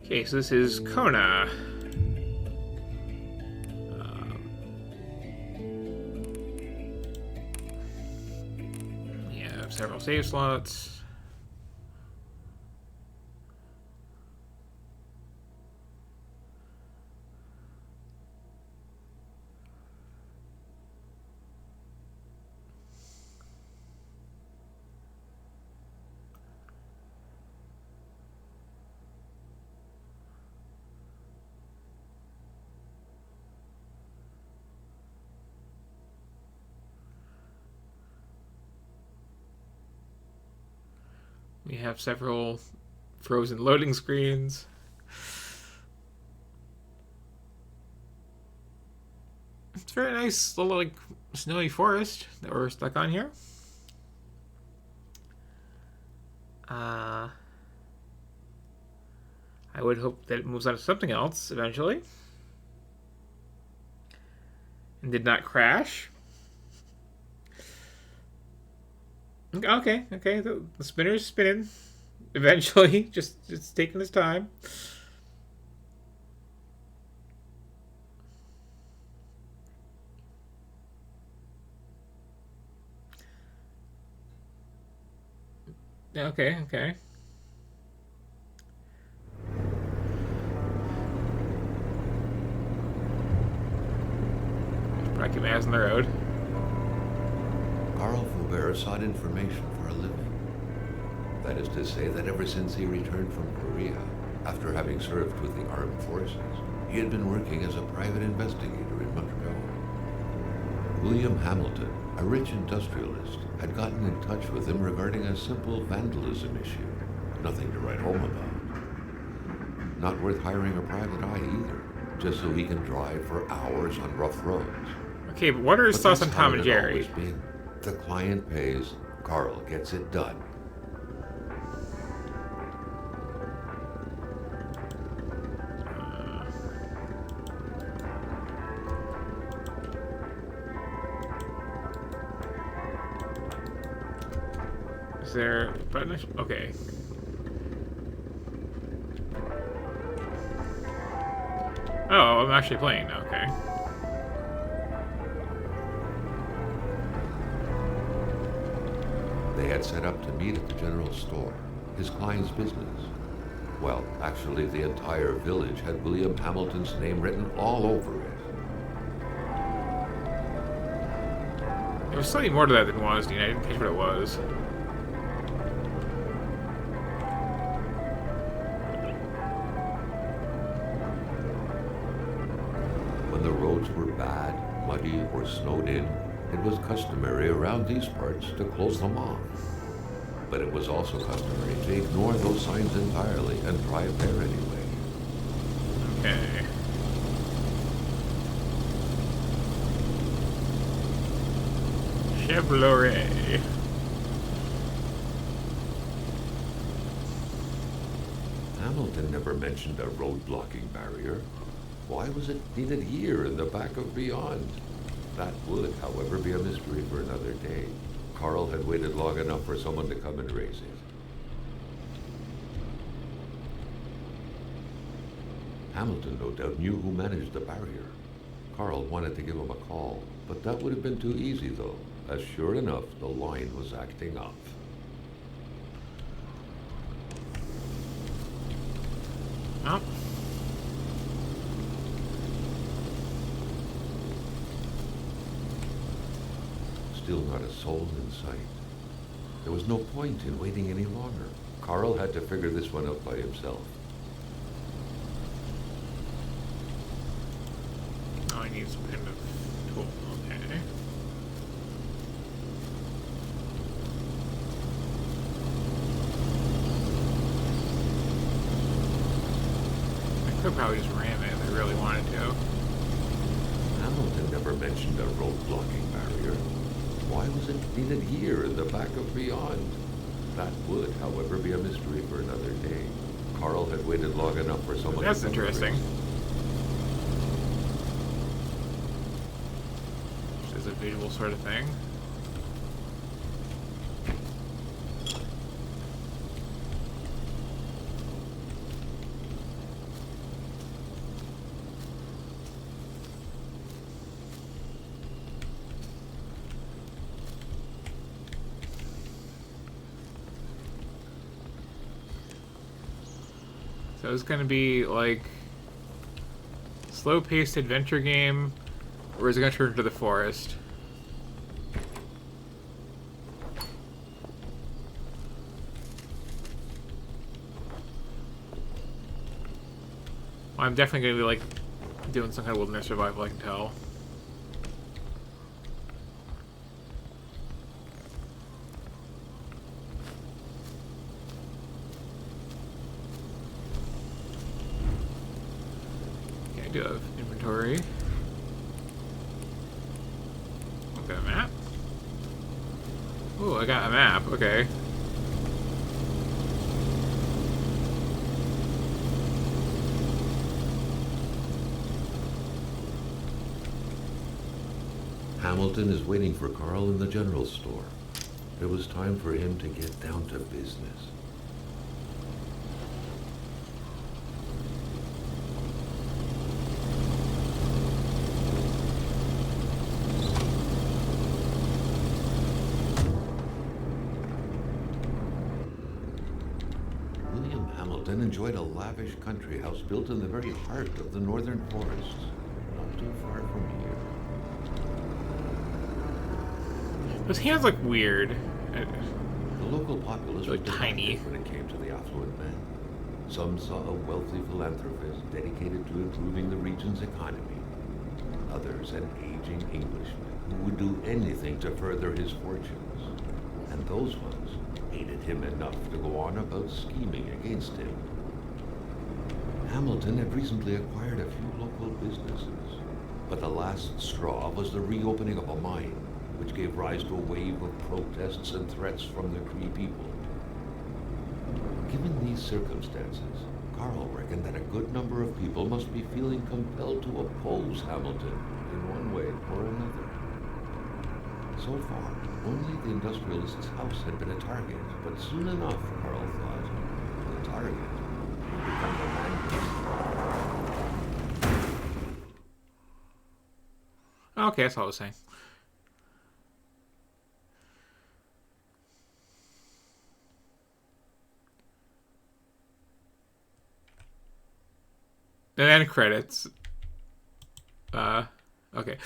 Okay, so this is Kona. We have several save slots. We have several frozen loading screens. It's a very nice little like snowy forest that we're stuck on here. I would hope that it moves on to something else eventually. And did not crash. Okay. The spinner's spinning. Eventually, just it's taking its time. Okay. Probably keep my eyes on the road. Carl Faubert sought information for a living. That is to say that ever since he returned from Korea, after having served with the armed forces, he had been working as a private investigator in Montreal. William Hamilton, a rich industrialist, had gotten in touch with him regarding a simple vandalism issue. Nothing to write home about. Not worth hiring a private eye either, just so he can drive for hours on rough roads. Okay, but what are his thoughts on Tom and Jerry? The client pays, Carl gets it done. Is there a button? Okay. Oh, I'm actually playing now. Okay. They had set up to meet at the general store, his client's business. Well, actually, the entire village had William Hamilton's name written all over it. There was slightly more to that than Wozniak. I didn't catch what it was. When the roads were bad, muddy, or snowed in, it was customary around these parts to close them off. But it was also customary to ignore those signs entirely and drive there anyway. Okay. Chevrolet. Hamilton never mentioned a road blocking barrier. Why was it needed here in the back of Beyond? That would, however, be a mystery for another day. Carl had waited long enough for someone to come and raise it. Hamilton no doubt knew who managed the barrier. Carl wanted to give him a call, but that would have been too easy though, as sure enough, the line was acting up. Oh. Still not a soul in sight. There was no point in waiting any longer. Carl had to figure this one out by himself. Oh, I need some kind of tool. Okay. I could probably just ram it if I really wanted to. Hamilton never mentioned a road blocking barrier. Why was it needed here in the back of Beyond? That would, however, be a mystery for another day. Carl had waited long enough for someone That's to come interesting. and This is a visual sort of thing. So it's gonna be like slow-paced adventure game, or is it gonna turn into the forest? Well, I'm definitely gonna be like doing some kind of wilderness survival. I can tell. Okay, I do have inventory. Got a map. Ooh, I got a map. Okay. Hamilton is waiting for Carl in the general store. It was time for him to get down to business. William Hamilton enjoyed a lavish country house built in the very heart of the northern forests, not too far from here. Those hands look weird. The local populace Really was tiny. divided when it came to the affluent man. Some saw a wealthy philanthropist dedicated to improving the region's economy. Others an aging Englishman who would do anything to further his fortunes. And those ones hated him enough to go on about scheming against him. Hamilton had recently acquired a few local businesses, but the last straw was the reopening of a mine, which gave rise to a wave of protests and threats from the Cree people. Given these circumstances, Carl reckoned that a good number of people must be feeling compelled to oppose Hamilton in one way or another. So far, only the industrialist's house had been a target, but soon enough, Carl thought, the target would become the man. Okay, that's all I was saying. And then credits. Okay.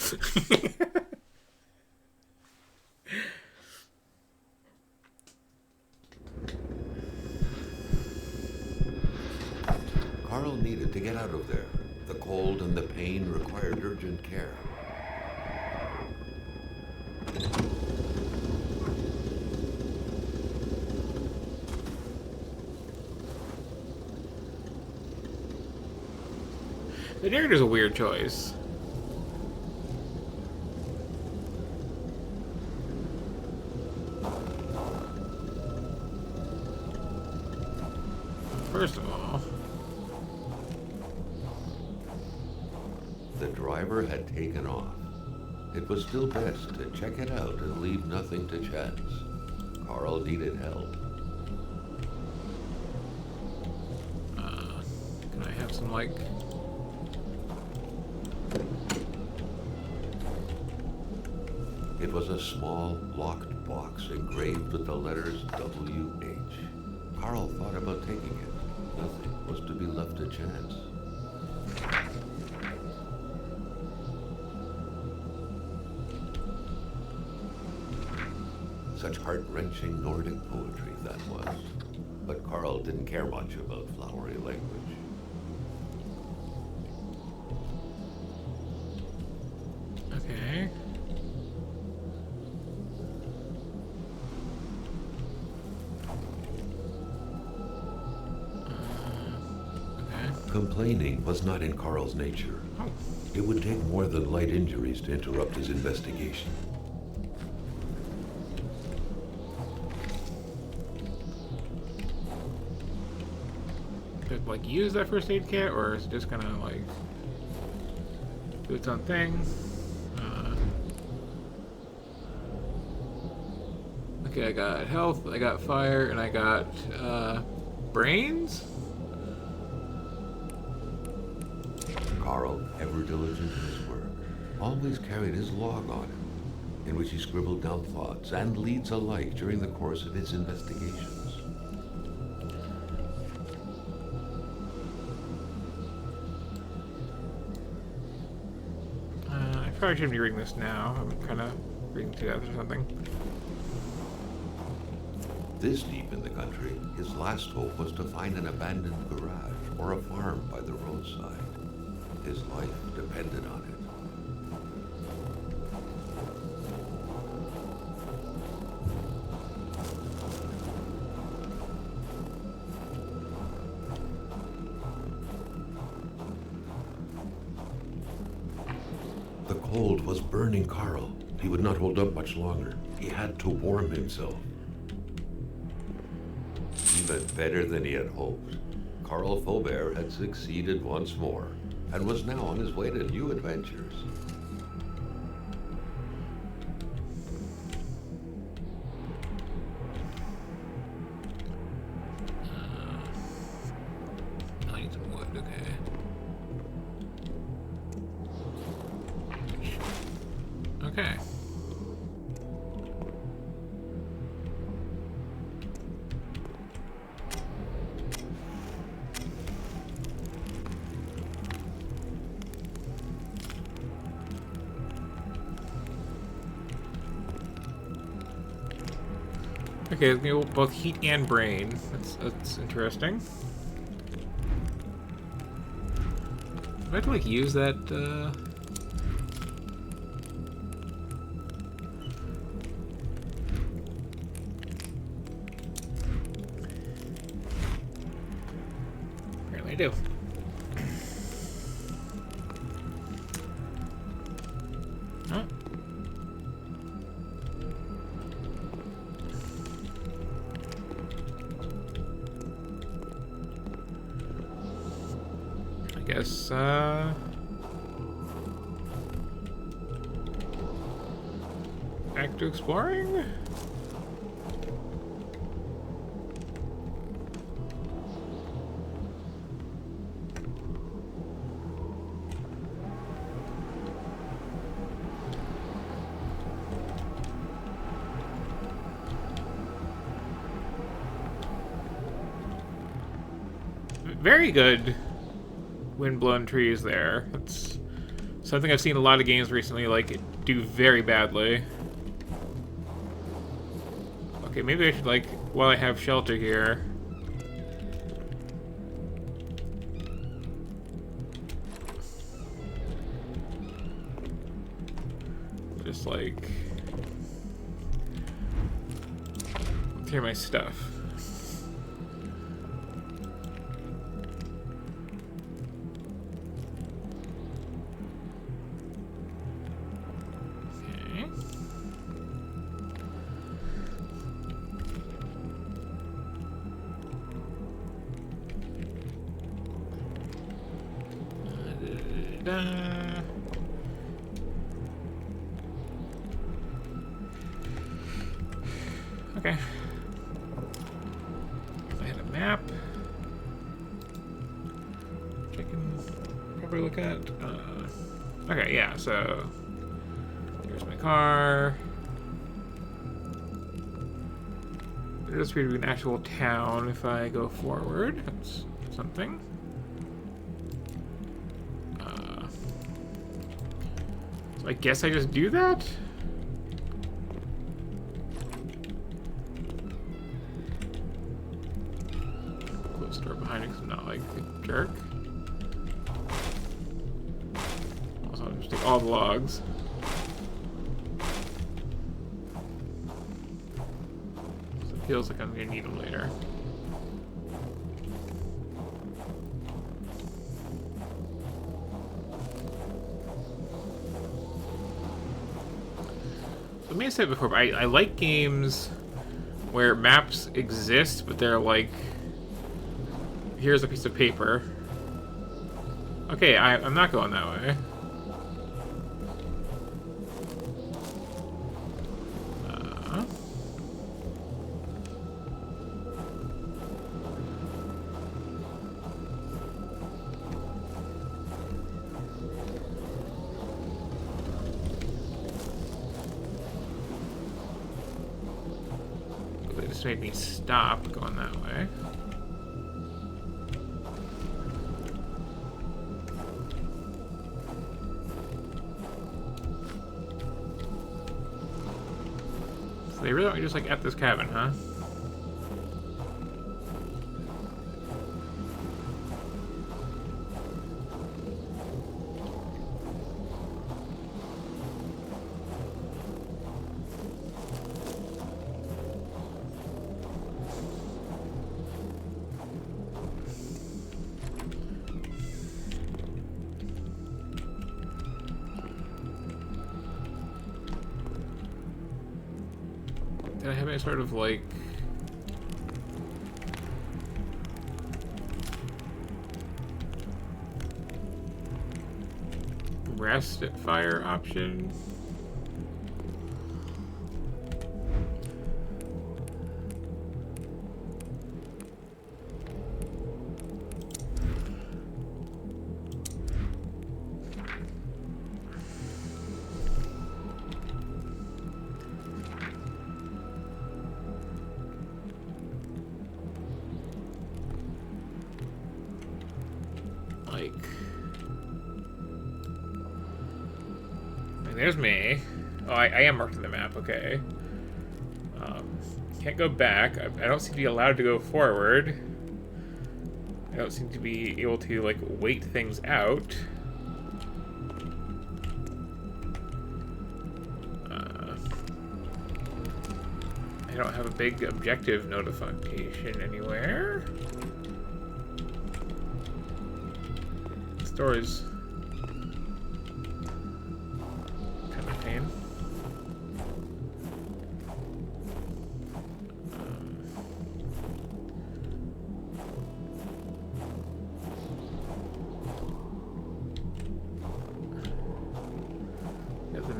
Carl needed to get out of there. The cold and the pain required urgent care. The narrator's a weird choice. First of all, The driver had taken off. It was still best to check it out and leave nothing to chance. Carl needed help. can I have some, like... It was a small, locked box engraved with the letters W.H. Carl thought about taking it. Nothing was to be left to chance. Such heart-wrenching Nordic poetry that was. But Carl didn't care much about flowery language. Okay. Complaining was not in Carl's nature. Oh. It would take more than light injuries to interrupt his investigation. Could, like, use that first aid kit, or is it just gonna, like, do its own thing? Okay, I got health, I got fire, and I got, brains? Carl, ever diligent in his work, always carried his log on him, in which he scribbled down thoughts and leads alike during the course of his investigations. Probably shouldn't be reading this now. I'm kind of reading to death or something. This deep in the country, his last hope was to find an abandoned garage or a farm by the roadside. His life depended on it. The cold was burning Carl. He would not hold up much longer. He had to warm himself. Even better than he had hoped, Carl Faubert had succeeded once more and was now on his way to new adventures. I need some wood, okay. Okay. Okay, both heat and brain. That's interesting. Do I have to like use that? Apparently I do. Huh? I guess, back to exploring? Very good wind-blown trees there. That's something I've seen a lot of games recently like do very badly. Okay, maybe I should like, while I have shelter here, just like clear my stuff. Okay. I had a map. Which I can probably look at. Okay, yeah, so here's my car. There's going to be an actual town if I go forward. That's something. So I guess I just do that? Close the door behind me because I'm not like a jerk. Also, I'll just take all the logs. So it feels like I'm gonna need them later. I may have said before, but I like games where maps exist, but they're like, here's a piece of paper. Okay, I'm not going that way. They just made me stop going that way. they really want me just like at this cabin, huh? Did I have any sort of like rest at fire option? There's me. Oh, I am marked on the map, okay. Can't go back. I don't seem to be allowed to go forward. I don't seem to be able to, like, wait things out. I don't have a big objective notification anywhere. This door is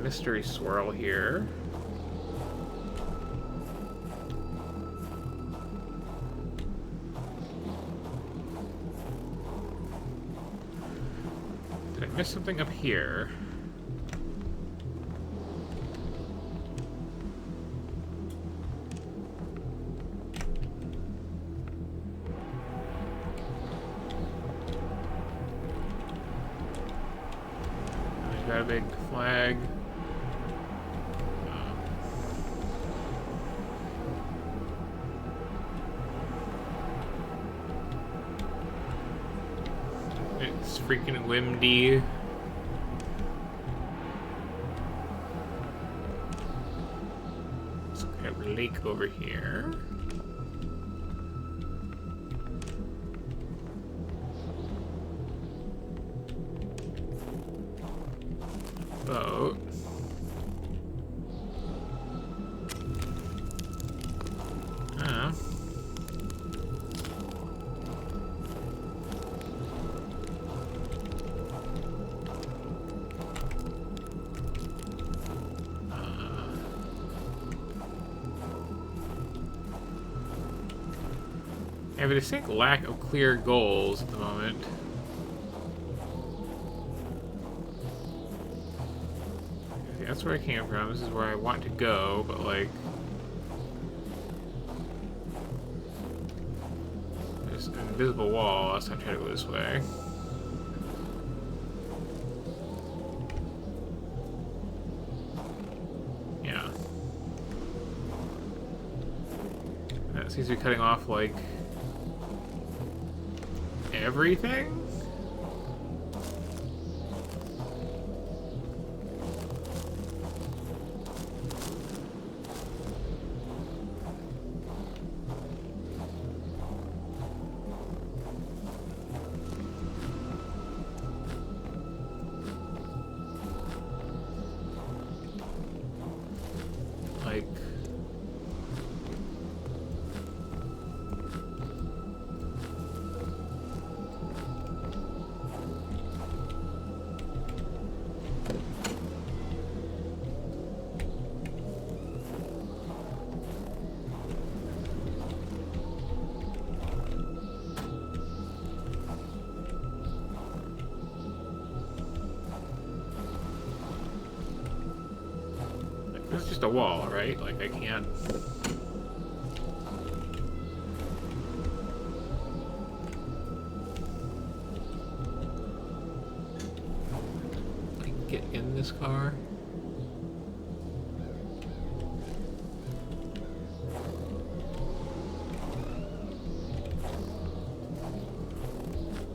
mystery swirl here. Did I miss something up here? I've got a big flag. It's freaking windy. Let's have a lake over here. Boat. Oh. I have a distinct lack of clear goals at the moment. Okay, that's where I came from. This is where I want to go, but like... there's an invisible wall. Last time I tried to go this way. Yeah. That seems to be cutting off, like... everything? Like... it's just a wall, right? Like, I can't... like, get in this car?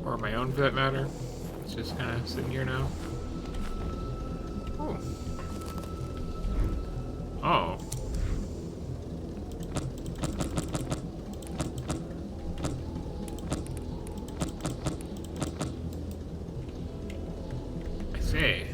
Or my own, for that matter. It's just kind of sitting here now. Oh. Oh. I see.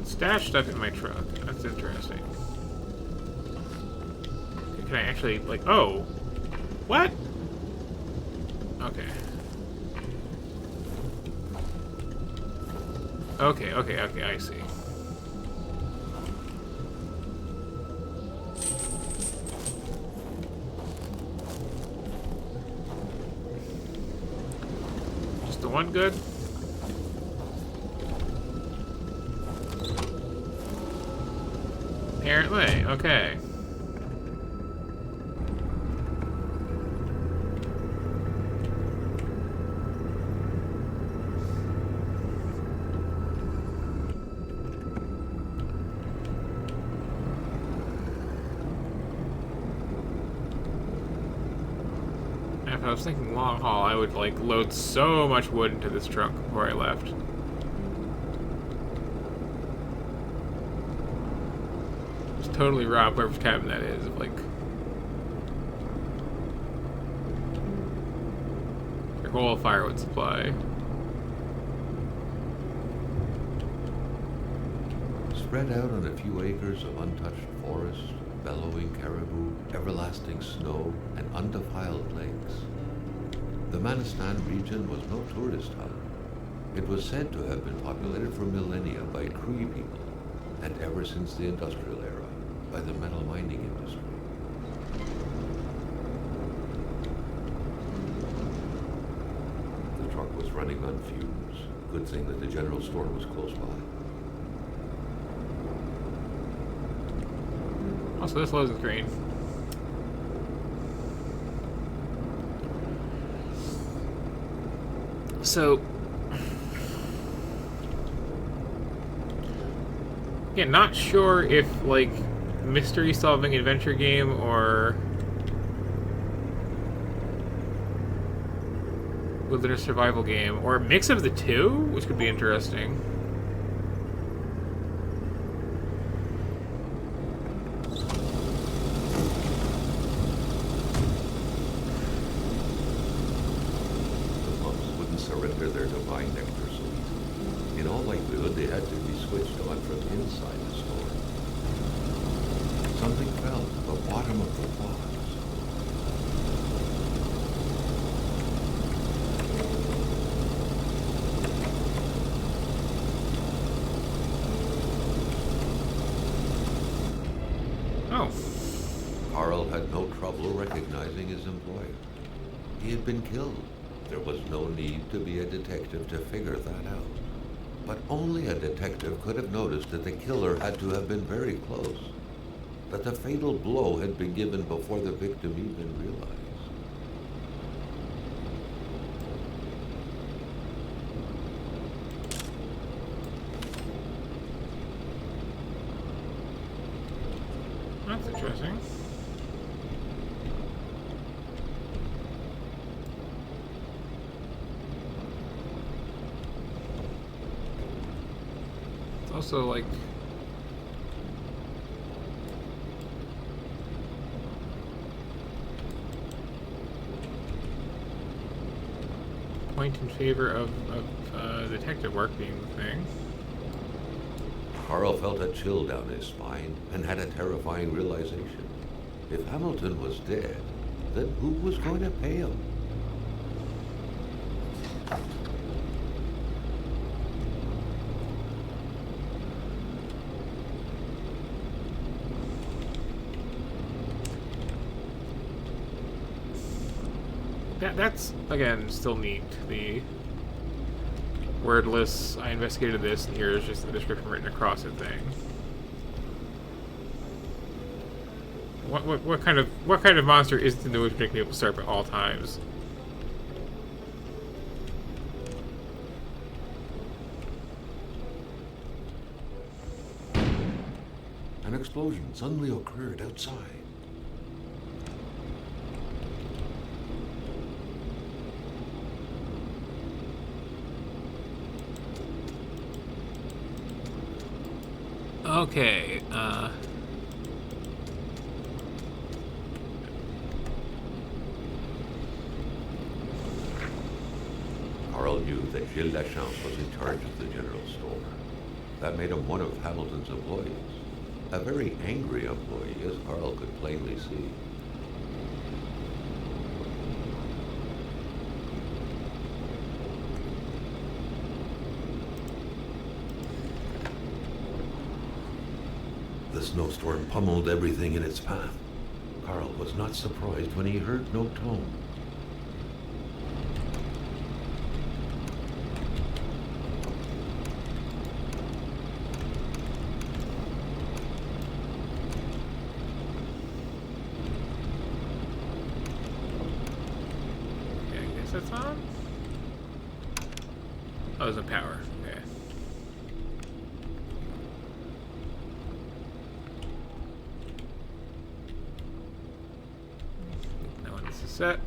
Stash stuff in my truck. That's interesting. Can I actually, like, oh! What? Okay. Okay, I see. Just the one good? Apparently, okay. If I was thinking long haul, I would like load so much wood into this truck before I left. Totally rob whoever's cabin that is of like their whole firewood supply. Spread out on a few acres of untouched forest, bellowing caribou, everlasting snow, and undefiled lakes, the Manistan region was no tourist hub. It was said to have been populated for millennia by Cree people, and ever since the industrial era, by the metal mining industry. The truck was running on fumes. Good thing that the general store was close by. Also, this loads with grain. So, yeah, not sure if like mystery solving adventure game or wilderness survival game, or a mix of the two, which could be interesting. The monks wouldn't surrender their divine nectar so easily. In all likelihood, they had to be switched on from inside the store. Something fell at the bottom of the box. Oh. Carl had no trouble recognizing his employer. He had been killed. There was no need to be a detective to figure that out. But only a detective could have noticed that the killer had to have been very close. That the fatal blow had been given before the victim even realized. That's interesting. It's also like point in favor of detective work being the thing. Carl felt a chill down his spine and had a terrifying realization. If Hamilton was dead, then who was going to pay him? That's, again, still neat. The wordless, I investigated this, and here's just the description written across it thing. What kind of monster is the newest make people start at all times? explosion suddenly occurred outside. Okay, Carl knew that Gilles Lachance was in charge of the general store. That made him one of Hamilton's employees. A very angry employee, as Carl could plainly see. The snowstorm pummeled everything in its path. Carl was not surprised when he heard no tone. that's on? Oh, there's a power. Okay. Now when this is set.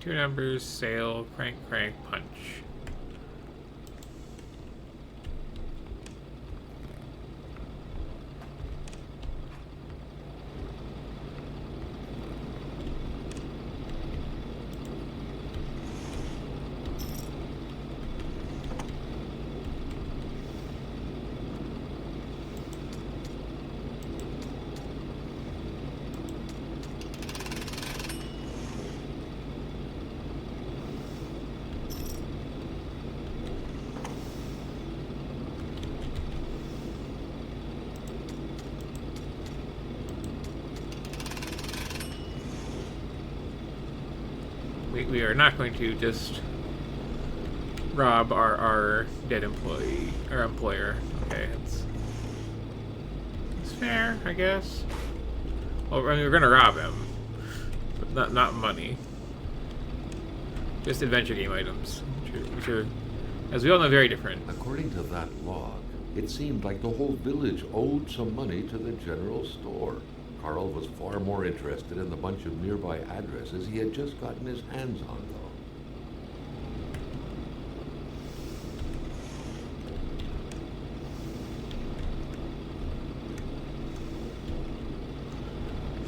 Two numbers, sail, crank, crank, punch. We are not going to just rob our dead employee, our employer. Okay, it's fair, I guess. Well, I mean, we're gonna rob him, but not money. Just adventure game items, which are, as we all know, very different. According to that log, it seemed like the whole village owed some money to the general store. Carl was far more interested in the bunch of nearby addresses he had just gotten his hands on,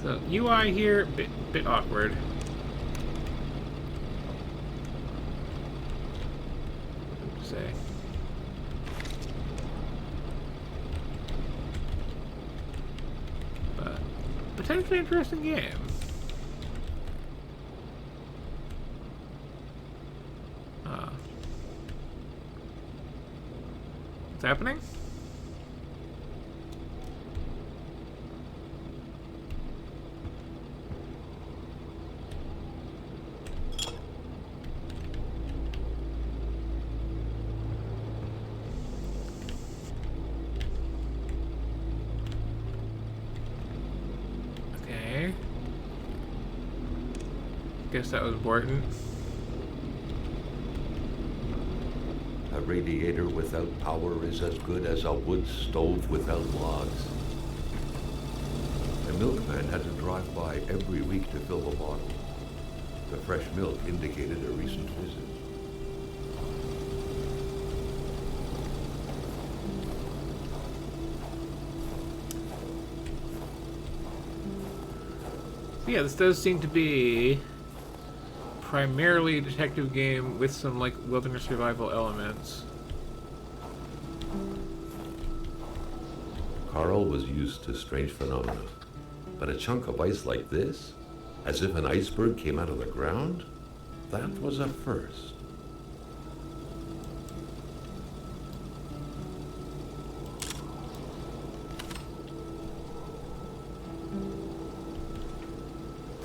though. So UI here, bit awkward. What to say? But potentially interesting game. What's happening? Okay. Guess that was important. A radiator without power is as good as a wood stove without logs. The milkman had to drive by every week to fill the bottle. The fresh milk indicated a recent visit. So yeah, this does seem to be primarily a detective game with some like wilderness survival elements. Carl was used to strange phenomena, but a chunk of ice like this, as if an iceberg came out of the ground, that was a first.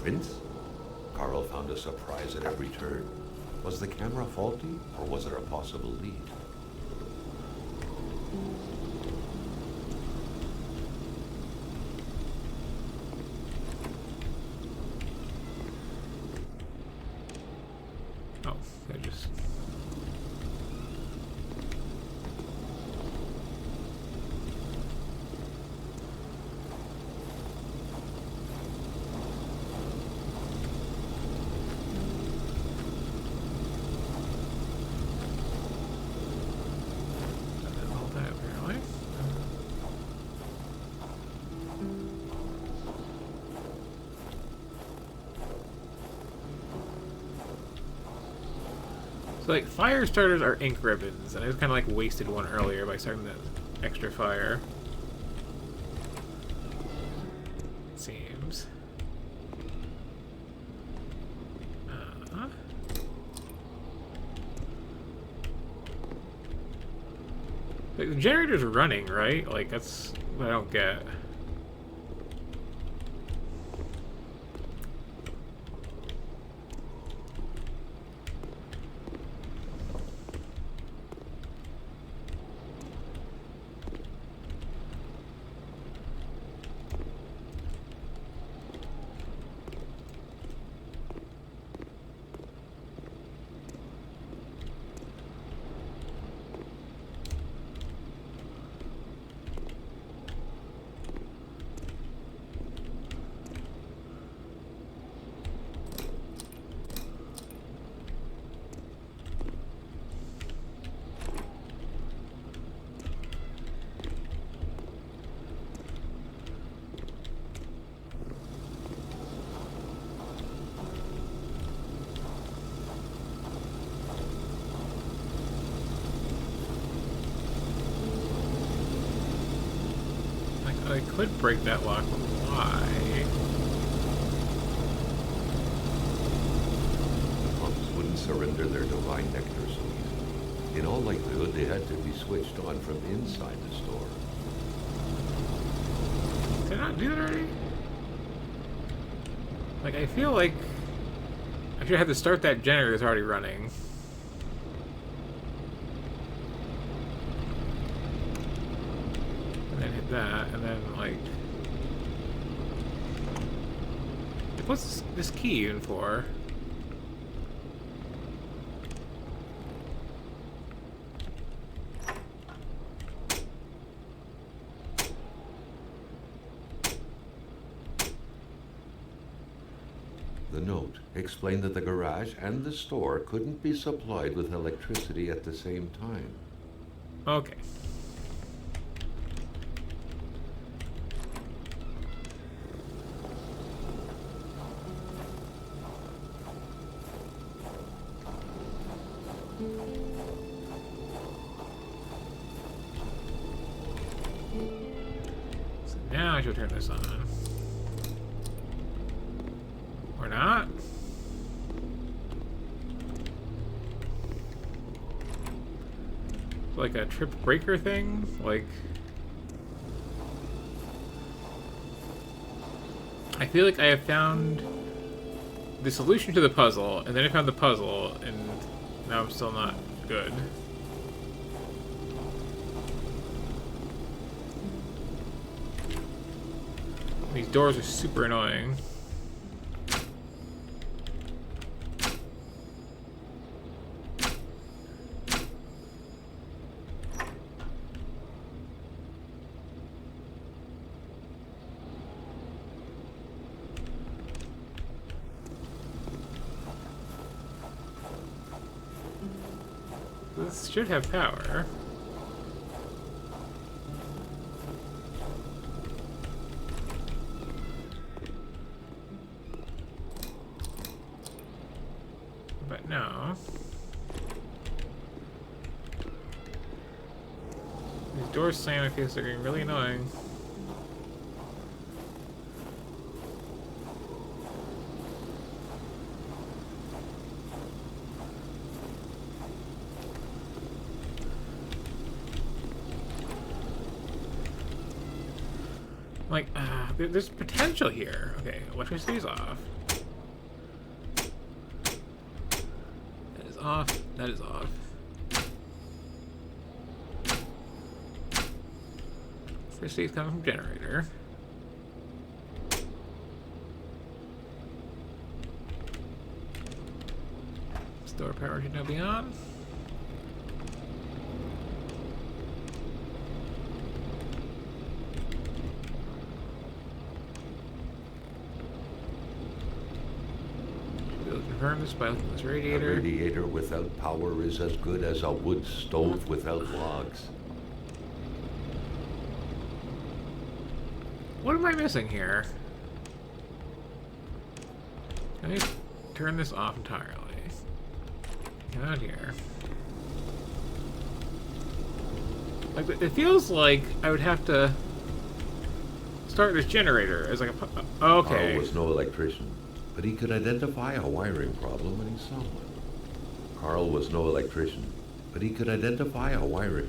Prince? Carl found a surprise at every turn. Was the camera faulty, or was there a possible lead? Oh, I just... all that apparently. So, like, fire starters are ink ribbons, and I just kind of, like, wasted one earlier by starting that extra fire. Seems. Like, the generator's running, right? Like, that's what I don't get. I could break that lock, but why? The monks wouldn't surrender their divine nectar so easily. In all likelihood, they had to be switched on from inside the store. Did I not do that already? Like, I feel like I should have to start that generator that's already running. And then hit that, and then, like... What's this key even for? The note explained that the garage and the store couldn't be supplied with electricity at the same time. Okay. So now I should turn this on. Or not? Like a trip breaker thing? Like... I feel like I have found the solution to the puzzle, and then I found the puzzle, and now I'm still not good. These doors are super annoying. This should have power. But no. These doors slam in my face, they're getting really annoying. Like, there's potential here. Okay, electricity's off. off. That is off. Electricity is coming from generator. Store power should now be on. We'll confirm this by looking at this radiator. A radiator without power is as good as a wood stove without logs. What am I missing here? Can I turn this off entirely? Get out here. Like, it feels like I would have to start this generator as like a... Okay. Carl was no electrician, but he could identify a wiring problem when he saw one. Carl was no electrician, but he could identify a wiring.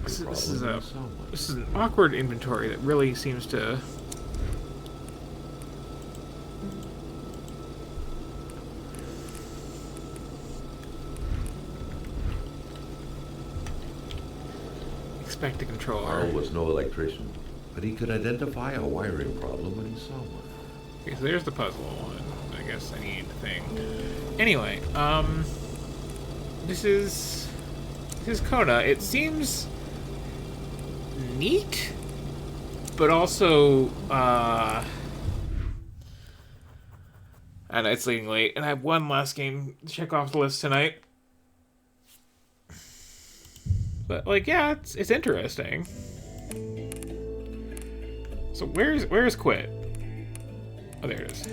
This is an awkward inventory that really seems to... Expect a controller. Carl was no electrician, but he could identify a wiring problem when he saw one. Okay, so there's the puzzle one. I guess I need the thing. Anyway, this is Kona. It seems neat, but also and it's getting late, and I have one last game to check off the list tonight. But like, yeah, it's interesting. So where's quit? Oh, there it is.